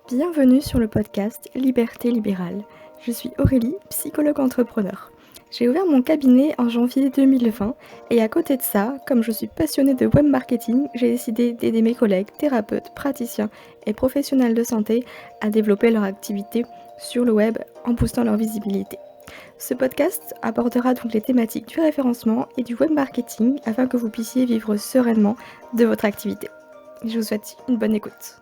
Bienvenue sur le podcast Liberté libérale. Je suis Aurélie, psychologue entrepreneur. J'ai ouvert mon cabinet en janvier 2020 et à côté de ça, comme je suis passionnée de web marketing, j'ai décidé d'aider mes collègues, thérapeutes, praticiens et professionnels de santé à développer leur activité sur le web en boostant leur visibilité. Ce podcast abordera donc les thématiques du référencement et du web marketing afin que vous puissiez vivre sereinement de votre activité. Je vous souhaite une bonne écoute.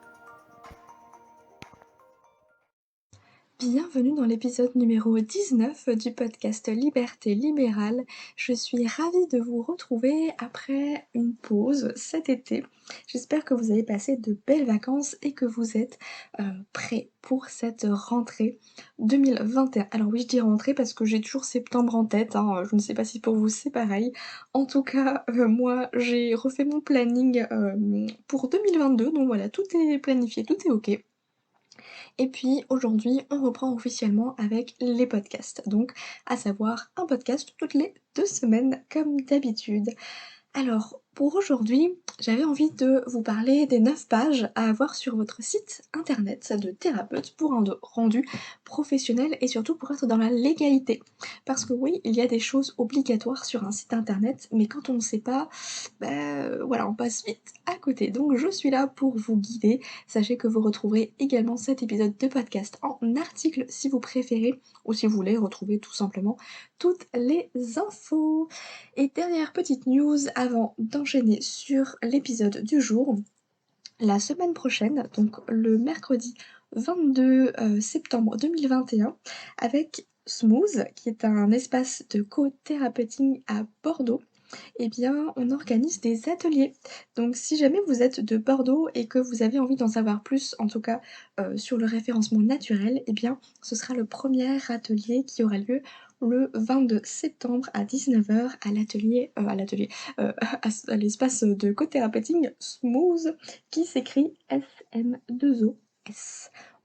Bienvenue dans l'épisode numéro 19 du podcast Liberté libérale. Je suis ravie de vous retrouver après une pause cet été. J'espère que vous avez passé de belles vacances et que vous êtes prêts pour cette rentrée 2021. Alors oui, je dis rentrée parce que j'ai toujours septembre en tête, hein. Je ne sais pas si pour vous c'est pareil. En tout cas, moi j'ai refait mon planning pour 2022, donc voilà, tout est planifié, tout est ok. Et puis aujourd'hui, on reprend officiellement avec les podcasts. Donc, à savoir un podcast toutes les 2 semaines comme d'habitude. Alors, pour aujourd'hui, j'avais envie de vous parler des 9 pages à avoir sur votre site internet de thérapeute pour un rendu professionnel et surtout pour être dans la légalité. Parce que oui, il y a des choses obligatoires sur un site internet, mais quand on ne sait pas, voilà, on passe vite à côté. Donc je suis là pour vous guider. Sachez que vous retrouverez également cet épisode de podcast en article si vous préférez, ou si vous voulez retrouver tout simplement toutes les infos. Et dernière petite news avant d'enchaîner sur l'épisode du jour. La semaine prochaine, donc le mercredi 22 septembre 2021, avec Smooth, qui est un espace de co-thérapeuting à Bordeaux, eh bien, on organise des ateliers. Donc, si jamais vous êtes de Bordeaux et que vous avez envie d'en savoir plus, en tout cas sur le référencement naturel, eh bien, ce sera le premier atelier qui aura lieu le 22 septembre à 19h à l'espace de co-thérapeuting Smooth qui s'écrit SM2OS.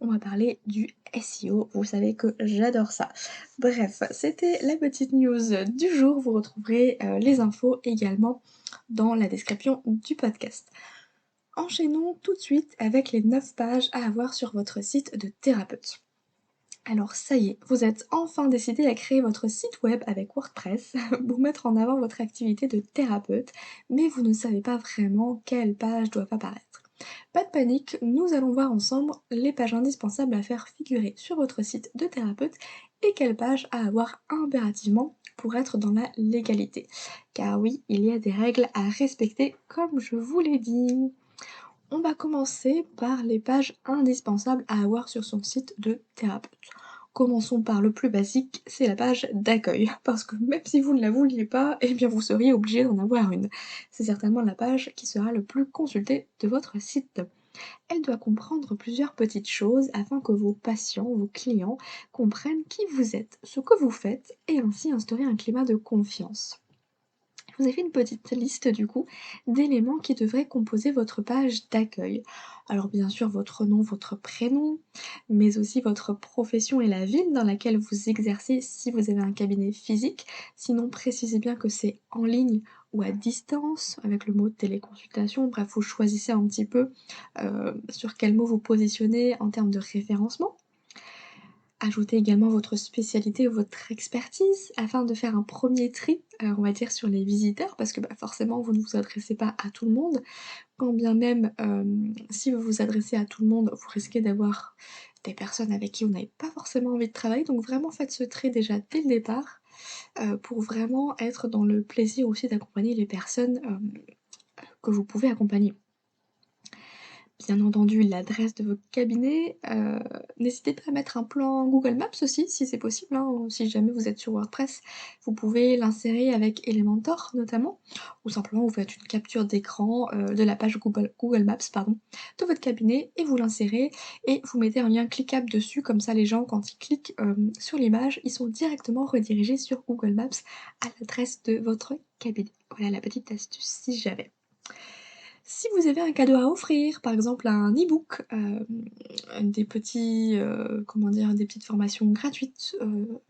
On va parler du SEO, vous savez que j'adore ça. Bref, c'était la petite news du jour. Vous retrouverez les infos également dans la description du podcast. Enchaînons tout de suite avec les 9 pages à avoir sur votre site de thérapeute. Alors ça y est, vous êtes enfin décidé à créer votre site web avec WordPress pour mettre en avant votre activité de thérapeute, mais vous ne savez pas vraiment quelle page doit apparaître. Pas de panique, nous allons voir ensemble les pages indispensables à faire figurer sur votre site de thérapeute et quelles pages à avoir impérativement pour être dans la légalité. Car oui, il y a des règles à respecter comme je vous l'ai dit. On va commencer par les pages indispensables à avoir sur son site de thérapeute. Commençons par le plus basique, c'est la page d'accueil, parce que même si vous ne la vouliez pas, eh bien vous seriez obligé d'en avoir une. C'est certainement la page qui sera le plus consultée de votre site. Elle doit comprendre plusieurs petites choses afin que vos patients, vos clients, comprennent qui vous êtes, ce que vous faites, et ainsi instaurer un climat de confiance. Je vous ai fait une petite liste du coup d'éléments qui devraient composer votre page d'accueil. Alors bien sûr votre nom, votre prénom, mais aussi votre profession et la ville dans laquelle vous exercez si vous avez un cabinet physique. Sinon précisez bien que c'est en ligne ou à distance avec le mot téléconsultation. Bref, vous choisissez un petit peu sur quel mot vous positionnez en termes de référencement. Ajoutez également votre spécialité ou votre expertise afin de faire un premier tri, on va dire sur les visiteurs parce que, forcément vous ne vous adressez pas à tout le monde. Quand bien même, si vous vous adressez à tout le monde, vous risquez d'avoir des personnes avec qui vous n'avez pas forcément envie de travailler. Donc vraiment faites ce tri déjà dès le départ, pour vraiment être dans le plaisir aussi d'accompagner les personnes, que vous pouvez accompagner. Bien entendu l'adresse de votre cabinet, n'hésitez pas à mettre un plan Google Maps aussi si c'est possible, hein, si jamais vous êtes sur WordPress, vous pouvez l'insérer avec Elementor notamment, ou simplement vous faites une capture d'écran, de la page Google Maps pardon, de votre cabinet et vous l'insérez et vous mettez un lien cliquable dessus, comme ça les gens quand ils cliquent, sur l'image, ils sont directement redirigés sur Google Maps à l'adresse de votre cabinet. Voilà la petite astuce si jamais. Si vous avez un cadeau à offrir, par exemple un e-book, des petits, des petites formations gratuites,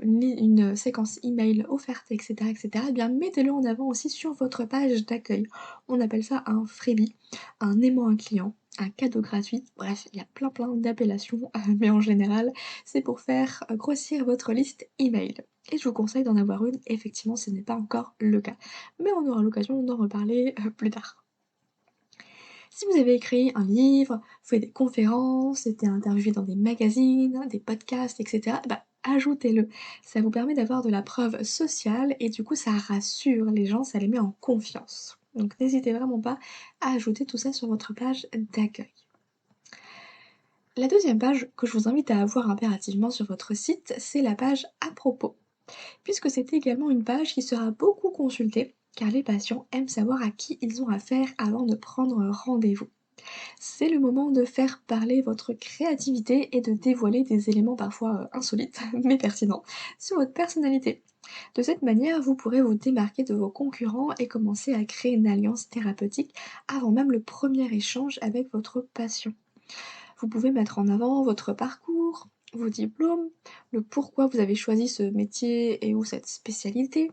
une séquence email offerte et cetera, eh bien mettez-le en avant aussi sur votre page d'accueil. On appelle ça un freebie, un aimant un client. un cadeau gratuit. Bref, il y a plein d'appellations, mais en général, c'est pour faire grossir votre liste email. Et je vous conseille d'en avoir une, effectivement, ce n'est pas encore le cas. Mais on aura l'occasion d'en reparler plus tard. Si vous avez écrit un livre, fait des conférences, été interviewé dans des magazines, des podcasts, etc., bah, ajoutez-le. Ça vous permet d'avoir de la preuve sociale et du coup ça rassure les gens, ça les met en confiance. Donc n'hésitez vraiment pas à ajouter tout ça sur votre page d'accueil. La deuxième page que je vous invite à avoir impérativement sur votre site, c'est la page à propos, puisque c'est également une page qui sera beaucoup consultée, car les patients aiment savoir à qui ils ont affaire avant de prendre rendez-vous. C'est le moment de faire parler votre créativité et de dévoiler des éléments parfois insolites, mais pertinents, sur votre personnalité. De cette manière, vous pourrez vous démarquer de vos concurrents et commencer à créer une alliance thérapeutique avant même le premier échange avec votre patient. Vous pouvez mettre en avant votre parcours, vos diplômes, le pourquoi vous avez choisi ce métier et ou cette spécialité.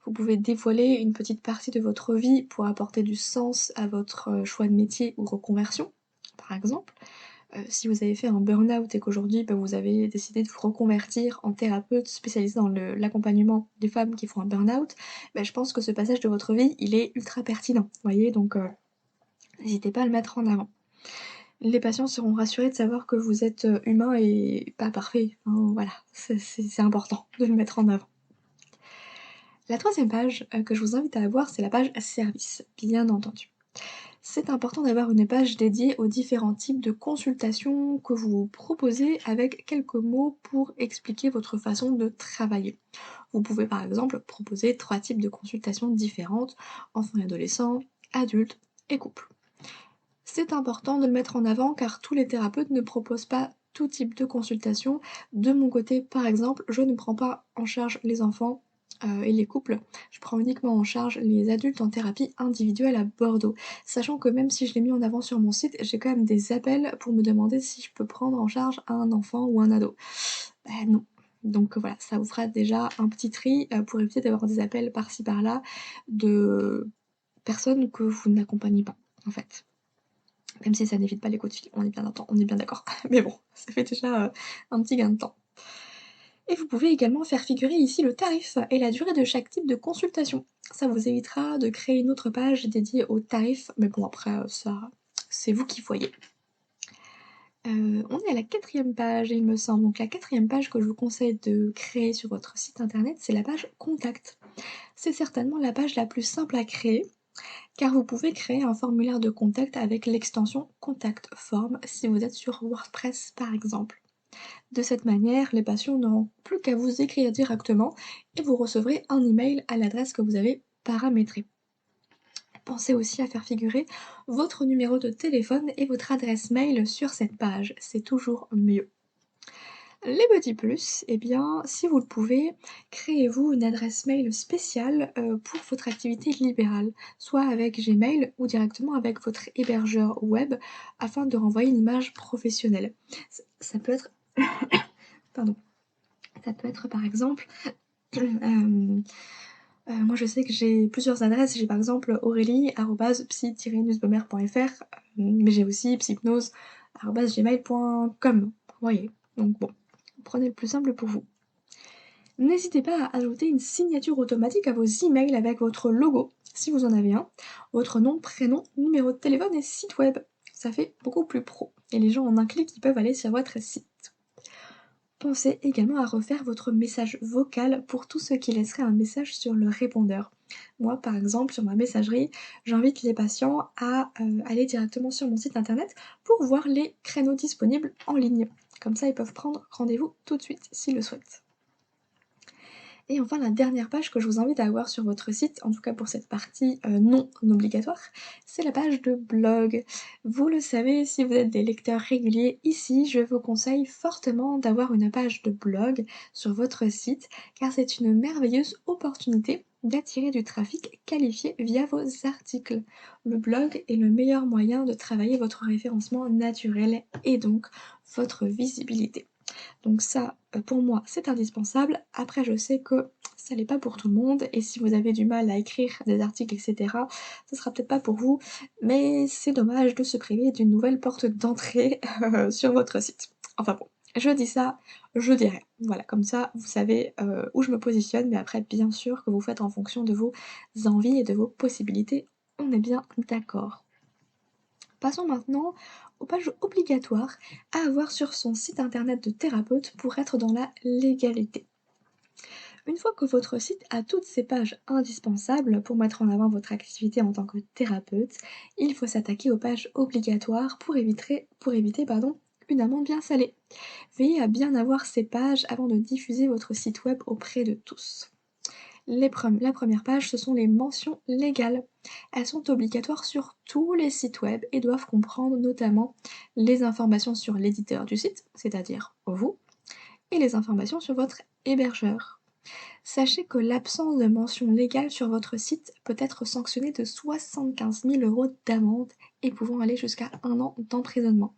Vous pouvez dévoiler une petite partie de votre vie pour apporter du sens à votre choix de métier ou reconversion, par exemple. Si vous avez fait un burn-out et qu'aujourd'hui, bah, vous avez décidé de vous reconvertir en thérapeute spécialisé dans l'accompagnement des femmes qui font un burn-out, bah, je pense que ce passage de votre vie, il est ultra pertinent, vous voyez? Donc n'hésitez pas à le mettre en avant. Les patients seront rassurés de savoir que vous êtes, humain et pas parfait, hein, voilà, c'est important de le mettre en avant. La troisième page, que je vous invite à avoir, c'est la page service, bien entendu. C'est important d'avoir une page dédiée aux différents types de consultations que vous proposez avec quelques mots pour expliquer votre façon de travailler. Vous pouvez par exemple proposer 3 types de consultations différentes, enfants et adolescents, adultes et couples. C'est important de le mettre en avant car tous les thérapeutes ne proposent pas tout type de consultation. De mon côté, par exemple, je ne prends pas en charge les enfants et les couples. Je prends uniquement en charge les adultes en thérapie individuelle à Bordeaux. Sachant que même si je l'ai mis en avant sur mon site, j'ai quand même des appels pour me demander si je peux prendre en charge un enfant ou un ado. Ben non. Donc voilà, ça vous fera déjà un petit tri pour éviter d'avoir des appels par-ci par-là de personnes que vous n'accompagnez pas, en fait. Même si ça n'évite pas les coups de fil, on est bien d'accord. Mais bon, ça fait déjà un petit gain de temps. Et vous pouvez également faire figurer ici le tarif et la durée de chaque type de consultation. Ça vous évitera de créer une autre page dédiée au tarif, mais bon après ça, c'est vous qui voyez. On est à la 4e page, il me semble. Donc la 4e page que je vous conseille de créer sur votre site internet, c'est la page Contact. C'est certainement la page la plus simple à créer, car vous pouvez créer un formulaire de contact avec l'extension Contact Form si vous êtes sur WordPress par exemple. De cette manière, les patients n'auront plus qu'à vous écrire directement et vous recevrez un email à l'adresse que vous avez paramétrée. Pensez aussi à faire figurer votre numéro de téléphone et votre adresse mail sur cette page, c'est toujours mieux. Les petits plus, eh bien, si vous le pouvez, créez-vous une adresse mail spéciale pour votre activité libérale, soit avec Gmail ou directement avec votre hébergeur web afin de renvoyer une image professionnelle. Ça peut être, pardon, ça peut être par exemple, moi je sais que j'ai plusieurs adresses, j'ai par exemple aurélie@psy-newsbomber.fr, mais j'ai aussi psychnose@gmail.com, vous voyez, donc bon. Prenez le plus simple pour vous. N'hésitez pas à ajouter une signature automatique à vos emails avec votre logo, si vous en avez un, votre nom, prénom, numéro de téléphone et site web. Ça fait beaucoup plus pro. Et les gens en un clic, ils peuvent aller sur votre site. Pensez également à refaire votre message vocal pour tous ceux qui laisseraient un message sur le répondeur. Moi, par exemple, sur ma messagerie, j'invite les patients à aller directement sur mon site internet pour voir les créneaux disponibles en ligne. Comme ça, ils peuvent prendre rendez-vous tout de suite s'ils le souhaitent. Et enfin, la dernière page que je vous invite à avoir sur votre site, en tout cas pour cette partie non obligatoire, c'est la page de blog. Vous le savez, si vous êtes des lecteurs réguliers, ici, je vous conseille fortement d'avoir une page de blog sur votre site, car c'est une merveilleuse opportunité d'attirer du trafic qualifié via vos articles. Le blog est le meilleur moyen de travailler votre référencement naturel et donc votre visibilité. Donc ça, pour moi, c'est indispensable. Après, je sais que ça l'est pas pour tout le monde et si vous avez du mal à écrire des articles et cetera, ce sera peut-être pas pour vous, mais c'est dommage de se priver d'une nouvelle porte d'entrée, sur votre site. Enfin bon, je dis ça, je dis rien. Voilà, comme ça, vous savez, où je me positionne, mais après bien sûr que vous faites en fonction de vos envies et de vos possibilités, on est bien d'accord. Passons maintenant aux pages obligatoires à avoir sur son site internet de thérapeute pour être dans la légalité. Une fois que votre site a toutes ces pages indispensables pour mettre en avant votre activité en tant que thérapeute, il faut s'attaquer aux pages obligatoires pour éviter une amende bien salée. Veillez à bien avoir ces pages avant de diffuser votre site web auprès de tous. La première page, ce sont les mentions légales. Elles sont obligatoires sur tous les sites web et doivent comprendre notamment les informations sur l'éditeur du site, c'est-à-dire vous, et les informations sur votre hébergeur. Sachez que l'absence de mention légale sur votre site peut être sanctionnée de 75 000 € d'amende et pouvant aller jusqu'à 1 an d'emprisonnement.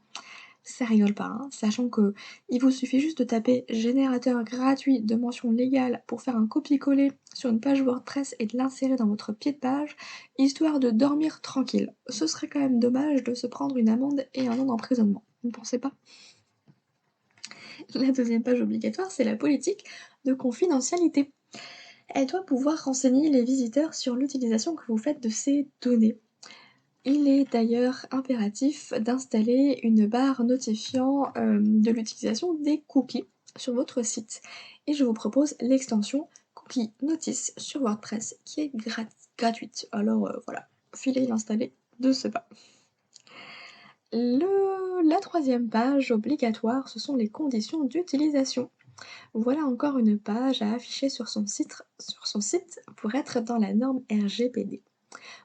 Ça rigole pas, hein, sachant que il vous suffit juste de taper générateur gratuit de mentions légales pour faire un copier-coller sur une page WordPress et de l'insérer dans votre pied de page, histoire de dormir tranquille. Ce serait quand même dommage de se prendre une amende et 1 an d'emprisonnement, vous ne pensez pas? La deuxième page obligatoire, c'est la politique de confidentialité. Elle doit pouvoir renseigner les visiteurs sur l'utilisation que vous faites de ces données. Il est d'ailleurs impératif d'installer une barre notifiant de l'utilisation des cookies sur votre site. Et je vous propose l'extension Cookie Notice sur WordPress qui est gratuite. Alors voilà, filez l'installer de ce pas. La troisième page obligatoire, ce sont les conditions d'utilisation. Voilà encore une page à afficher sur son site pour être dans la norme RGPD.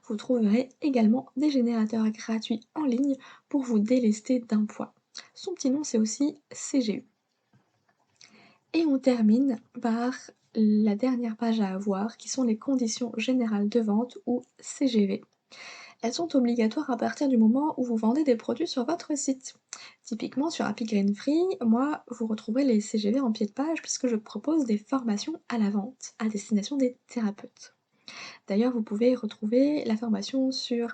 Vous trouverez également des générateurs gratuits en ligne pour vous délester d'un poids. Son petit nom, c'est aussi CGU. Et on termine par la dernière page à avoir, qui sont les conditions générales de vente ou CGV. Elles sont obligatoires à partir du moment où vous vendez des produits sur votre site. Typiquement sur Happy Green Free, moi, vous retrouverez les CGV en pied de page puisque je propose des formations à la vente à destination des thérapeutes. D'ailleurs, vous pouvez retrouver la formation sur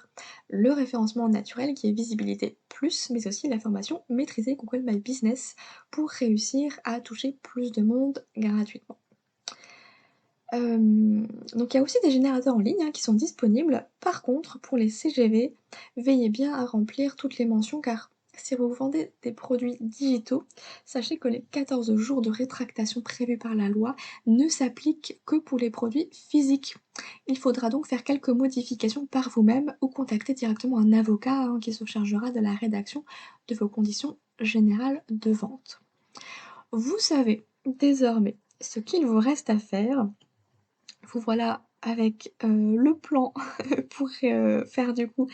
le référencement naturel qui est Visibilité Plus, mais aussi la formation Maîtriser Google My Business pour réussir à toucher plus de monde gratuitement. Donc il y a aussi des générateurs en ligne, hein, qui sont disponibles. Par contre, pour les CGV, veillez bien à remplir toutes les mentions car si vous vendez des produits digitaux, sachez que les 14 jours de rétractation prévus par la loi ne s'appliquent que pour les produits physiques. Il faudra donc faire quelques modifications par vous-même ou contacter directement un avocat, hein, qui se chargera de la rédaction de vos conditions générales de vente. Vous savez désormais ce qu'il vous reste à faire. Vous voilà avec le plan pour faire du coup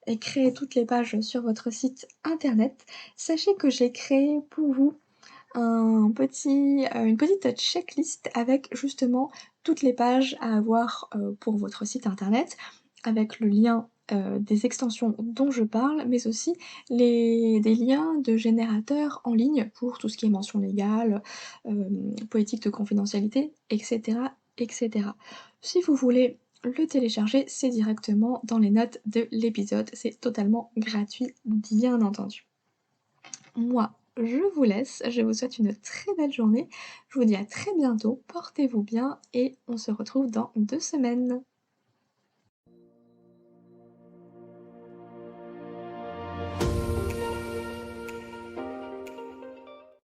et créer toutes les pages sur votre site internet. Sachez que j'ai créé pour vous une petite checklist avec justement toutes les pages à avoir pour votre site internet, avec le lien des extensions dont je parle, mais aussi des liens de générateurs en ligne pour tout ce qui est mention légale, politique de confidentialité, etc., etc. Si vous voulez le télécharger, c'est directement dans les notes de l'épisode, c'est totalement gratuit, bien entendu. Moi, je vous laisse, je vous souhaite une très belle journée, je vous dis à très bientôt, portez-vous bien et on se retrouve dans 2 semaines.